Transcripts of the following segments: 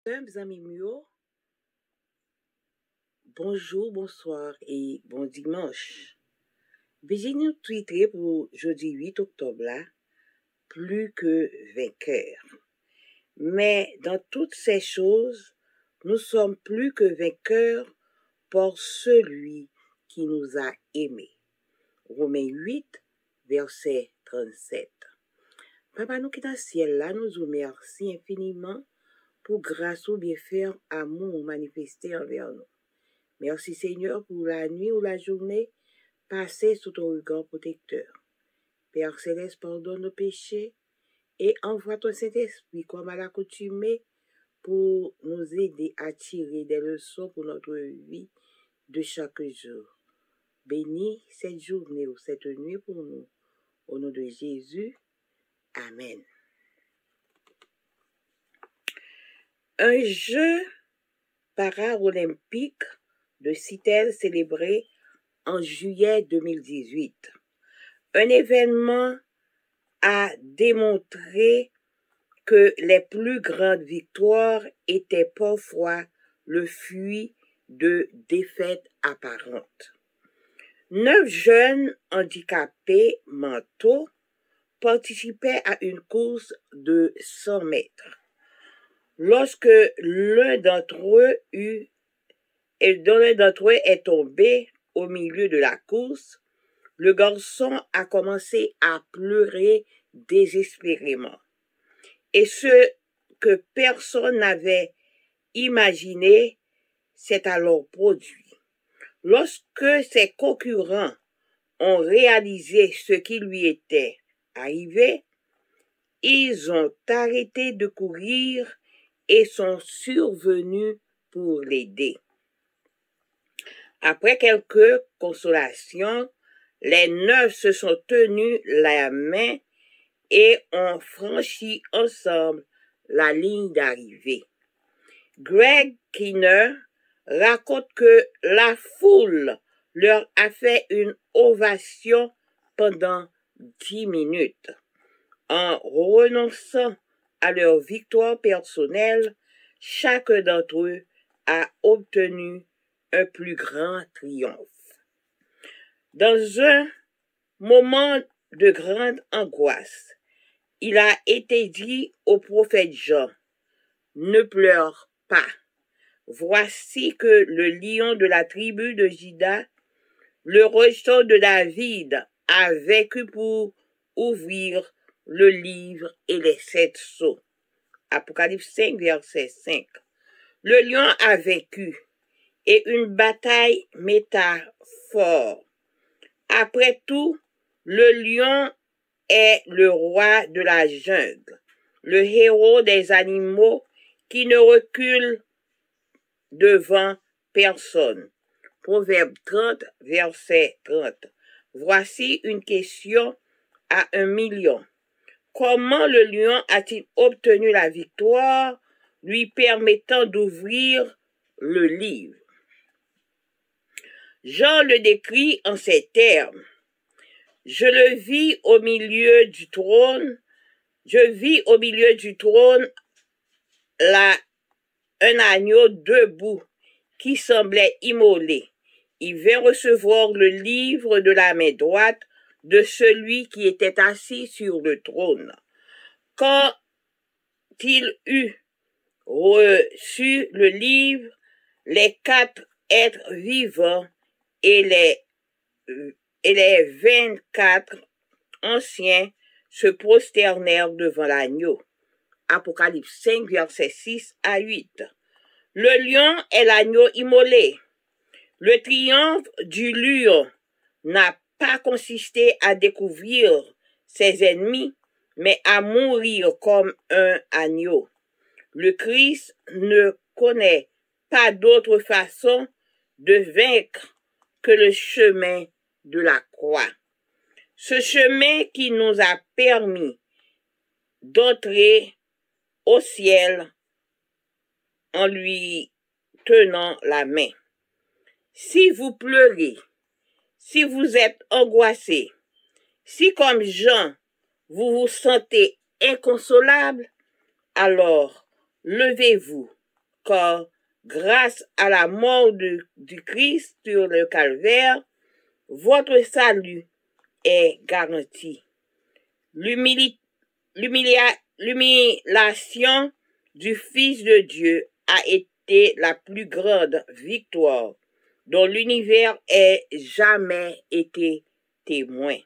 Amis mieux, bonjour, bonsoir et bon dimanche. Veuillez nous tweeter pour jeudi 8 octobre là, plus que vainqueur. Mais dans toutes ces choses, nous sommes plus que vainqueurs par celui qui nous a aimés. Romains 8, verset 37. Papa nous qui est dans le ciel là, nous vous remercie infiniment pour grâce ou bien faire amour manifesté envers nous. Merci Seigneur pour la nuit ou la journée passée sous ton regard protecteur. Père Céleste, pardonne nos péchés et envoie ton Saint-Esprit comme à l'accoutumée pour nous aider à tirer des leçons pour notre vie de chaque jour. Bénis cette journée ou cette nuit pour nous. Au nom de Jésus, Amen. Un jeu paralympique de Seattle célébré en juillet 2018. Un événement a démontré que les plus grandes victoires étaient parfois le fruit de défaites apparentes. 9 jeunes handicapés mentaux participaient à une course de 100 mètres. Lorsque l'un d'entre eux est tombé au milieu de la course, le garçon a commencé à pleurer désespérément. Et ce que personne n'avait imaginé s'est alors produit. Lorsque ses concurrents ont réalisé ce qui lui était arrivé, ils ont arrêté de courir et sont survenus pour l'aider. Après quelques consolations, les 9 se sont tenus la main et ont franchi ensemble la ligne d'arrivée. Greg Kinner raconte que la foule leur a fait une ovation pendant 10 minutes. En renonçant à leur victoire personnelle, chacun d'entre eux a obtenu un plus grand triomphe. Dans un moment de grande angoisse, il a été dit au prophète Jean, « Ne pleure pas. Voici que le lion de la tribu de Juda, le rejeton de David, a vaincu pour ouvrir le livre et les 7 sceaux. » Apocalypse 5, verset 5. Le lion a vaincu et une bataille métaphore. Après tout, le lion est le roi de la jungle, le héros des animaux qui ne recule devant personne. Proverbe 30, verset 30. Voici une question à 1 million. Comment le lion a-t-il obtenu la victoire, lui permettant d'ouvrir le livre? Jean le décrit en ces termes. Je vis au milieu du trône un agneau debout qui semblait immolé. Il vint recevoir le livre de la main droite de celui qui était assis sur le trône. Quand il eut reçu le livre, les 4 êtres vivants et les 24 anciens se prosternèrent devant l'agneau. Apocalypse 5, versets 6 à 8. Le lion est l'agneau immolé. Le triomphe du lion n'a pas consisté à découvrir ses ennemis, mais à mourir comme un agneau. Le Christ ne connaît pas d'autre façon de vaincre que le chemin de la croix. Ce chemin qui nous a permis d'entrer au ciel en lui tenant la main. Si vous pleurez, si vous êtes angoissé, si comme Jean, vous vous sentez inconsolable, alors levez-vous, car grâce à la mort du Christ sur le calvaire, votre salut est garanti. L'humiliation du Fils de Dieu a été la plus grande victoire dont l'univers ait jamais été témoin.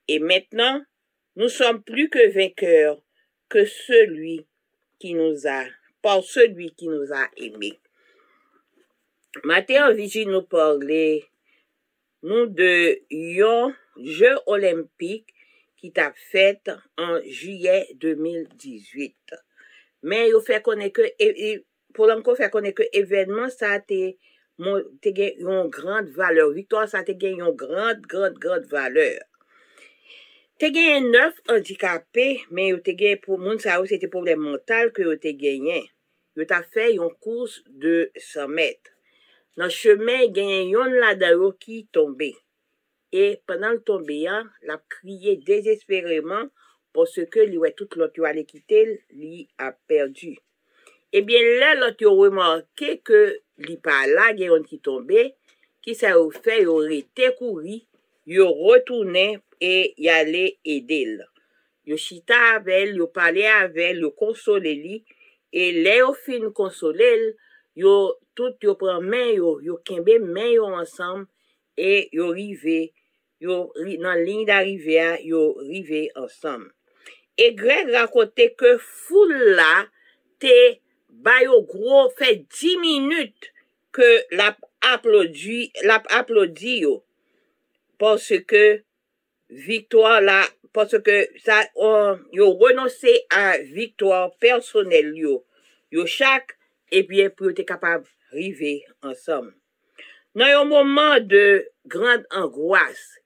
Et maintenant, nous sommes plus que vainqueurs que par celui qui nous a aimés. Matin en vigile nous parlait, nous de yon Jeux olympiques qui t'a fait en juillet 2018. Mais il fait connaître que, pour l'encore faire connaître que événement, ça a été une grande valeur. Victoire, ça a été une grande valeur. Te gagné 9 handicapés, mais te gagné pour moun ça c'était problème mental que te gagné. Yo t'a fait une course de 100 mètres. Dans le chemin, gagné yon là-dedans qui tombé. Et pendant le tombé, l'a crié désespérément parce que lui ouais toute l'autre yo allait quitter, lui a perdu. Eh bien là l'autre yo remarqué que li pas là, gagné qui tombé, qui ça a fait yo été courir, yo retourné et y allait aider. Yo chita avec, yo parlait avec, yo consolé li, et les yo fin consolé, yo tout yo prend main yo kembe main yo ensemble et yo rivé, yo dans ligne d'arrivée yo rivé ensemble. Et Greg racontait que foule là te ba yo gros fait 10 minutes que l'a applaudi yo parce que victoire là, parce que ça, yo renoncé à victoire personnelle yo chaque, et bien pour être capable d'arriver ensemble. Dans un moment de grande angoisse,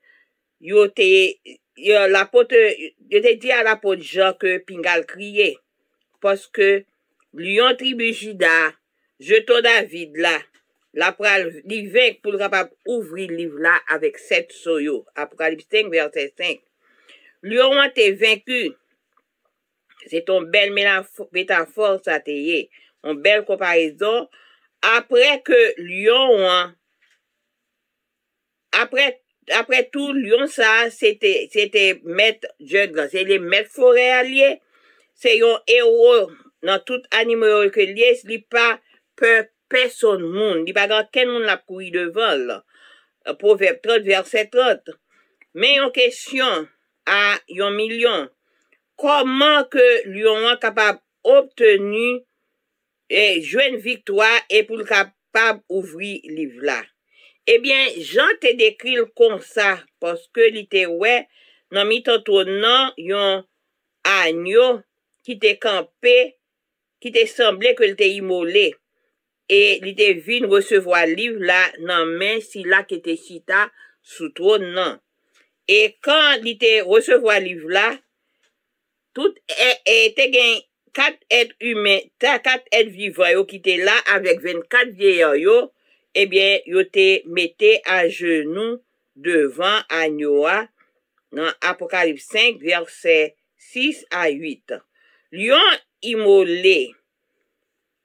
yo te dit à l'apôtre Jean que Pingal criait, parce que Lion tribu Juda, jeton David là, la pral li vaincre pour le capable ouvrir le livre là avec 7 soyo. Apocalypse 5, verset 5. Lion a été vaincu. C'est une belle métaphore, ça t'est. Une belle comparaison. Après que Lion, après tout, Lion ça, c'était maître jungle. C'est les maîtres forêt alliés. C'est un héros dans tout animal que lié, il pas peur personne monde, il pas grand quel monde la courir devant là. Proverbe 30 verset 30. Mais en question à 1 million, comment que Lion est capable obtenir et jouer une victoire et pour le capable ouvrir livre là. Eh bien, Jean te décrit comme ça parce que il était ouais dans mi-temps non yon agneau qui t'est campé, qui t'est semblé que il était immolé. Et il était venu recevoir le livre là, dans main si là qui était chita sous trône non. Et quand il était recevoir le livre là, tout était gain 4 êtres humains, 4 êtres vivants qui étaient là avec 24 vieillards yo, eh bien, yo te mettait à genoux devant Agnoa dans Apocalypse 5 verset 6 à 8. Lion immolé,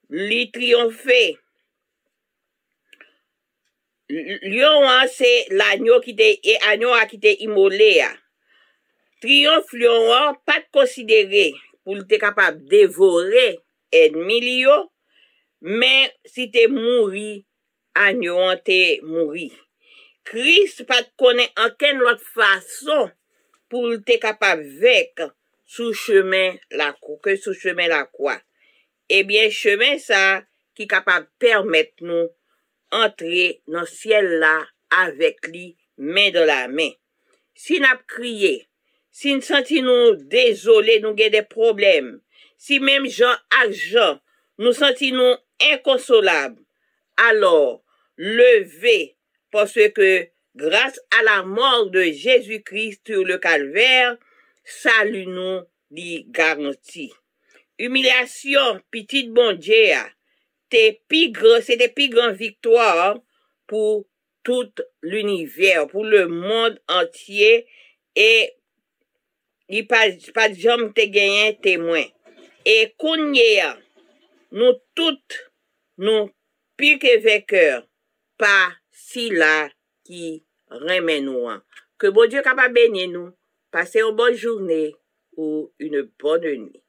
li triomphé. Lion c'est l'agneau qui était et agneau qui était immolé. Triomphe lion pas considéré pour être capable de dévorer ennemi yo, mais si t'es mouri agneau t'es mouri. Christ pas connaît en quelle autre façon pour être capable vaincre sous chemin la croix que sous chemin la croix. Eh bien, chemin ça qui est capable de permettre nous entrer dans le ciel là avec lui, main dans la main. Si nous avons crié, si nous sentons nous désolés, nous avons des problèmes, si même Jean avec Jean, nous sentons nous inconsolables, alors levez, parce que grâce à la mort de Jésus-Christ sur le calvaire, salut nous dit garanti. Humiliation, petite bon Dieu, c'était plus grande victoire pour tout l'univers, pour le monde entier, et il pas jamais te gagné témoin. Et kounya, nous toutes nous pique vainqueur, pas si là qui remet nous. Que bon Dieu capable bénir nous, passer une bonne journée ou une bonne nuit.